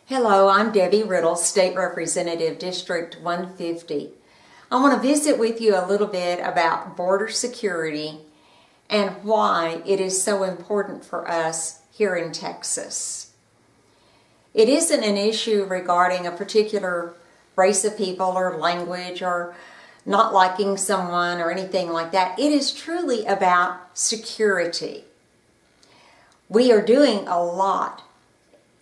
Hello, I'm Debbie Riddle, State Representative, District 150. I want to visit with you a little bit about border security and why it is so important for us here in Texas. It isn't an issue regarding a particular race of people or language or not liking someone or anything like that. It is truly about security. We are doing a lot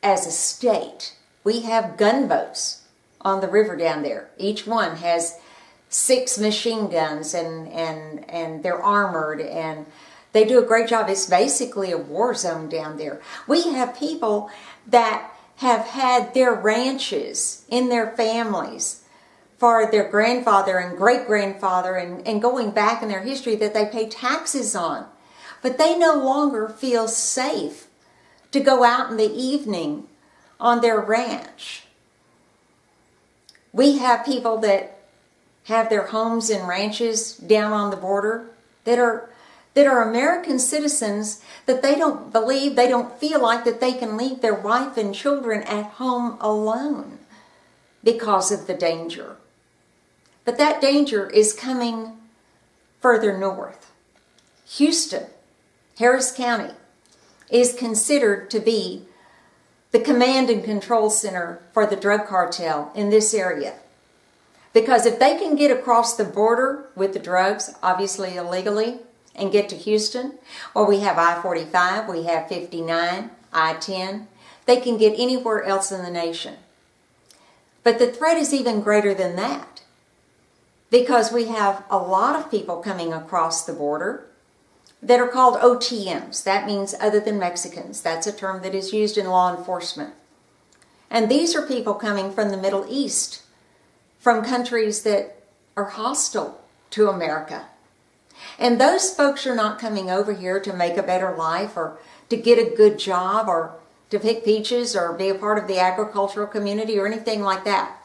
as a state. We have gunboats on the river down there. Each one has 6 machine guns and they're armored and they do a great job. It's basically a war zone down there. We have people that have had their ranches in their families for their grandfather and great-grandfather and going back in their history that they pay taxes on. But they no longer feel safe to go out in the evening on their ranch. We have people that have their homes and ranches down on the border that are American citizens that they don't feel like that they can leave their wife and children at home alone because of the danger. But that danger is coming further north. Houston, Harris County, is considered to be the command and control center for the drug cartel in this area. Because if they can get across the border with the drugs, obviously illegally, and get to Houston, well, we have I-45, we have 59, I-10. They can get anywhere else in the nation. But the threat is even greater than that, because we have a lot of people coming across the border that are called OTMs. That means other than Mexicans. That's a term that is used in law enforcement. And these are people coming from the Middle East, from countries that are hostile to America. And those folks are not coming over here to make a better life or to get a good job or to pick peaches or be a part of the agricultural community or anything like that.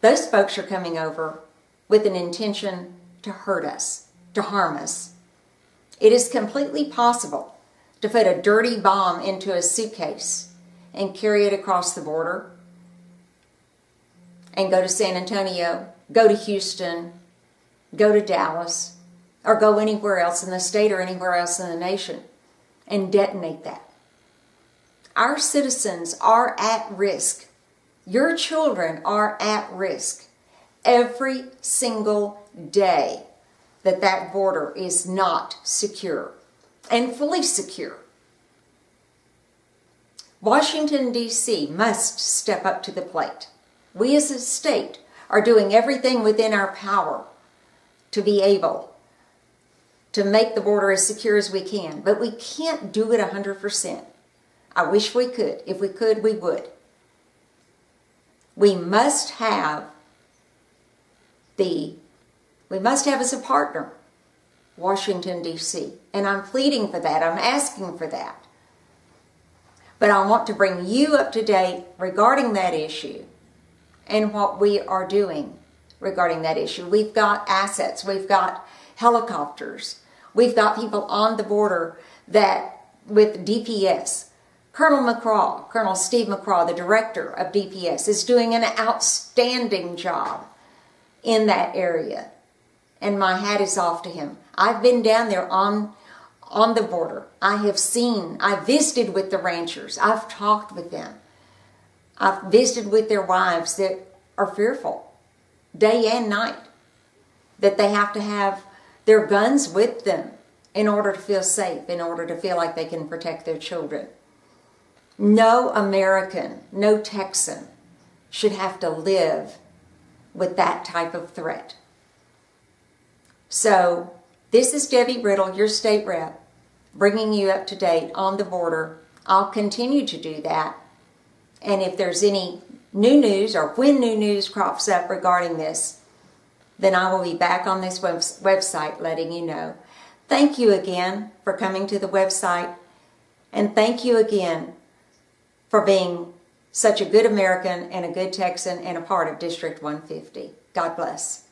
Those folks are coming over with an intention to hurt us, to harm us. It is completely possible to put a dirty bomb into a suitcase and carry it across the border and go to San Antonio, go to Houston, go to Dallas, or go anywhere else in the state or anywhere else in the nation and detonate that. Our citizens are at risk. Your children are at risk every single day that border is not secure and fully secure. Washington, D.C. must step up to the plate. We as a state are doing everything within our power to be able to make the border as secure as we can, but we can't do it 100%. I wish we could. If we could, we would. We must have as a partner Washington, D.C. And I'm pleading for that. I'm asking for that. But I want to bring you up to date regarding that issue and what we are doing regarding that issue. We've got assets. We've got helicopters. We've got people on the border that with DPS. Colonel Steve McCraw, the director of DPS, is doing an outstanding job in that area. And my hat is off to him. I've been down there on the border. I visited with the ranchers. I've talked with them. I've visited with their wives that are fearful day and night that they have to have their guns with them in order to feel safe, in order to feel like they can protect their children. No American, no Texan should have to live with that type of threat. So, this is Debbie Riddle, your state rep, bringing you up to date on the border. I'll continue to do that. And if there's any new news or when new news crops up regarding this, then I will be back on this website letting you know. Thank you again for coming to the website. And thank you again for being such a good American and a good Texan and a part of District 150. God bless.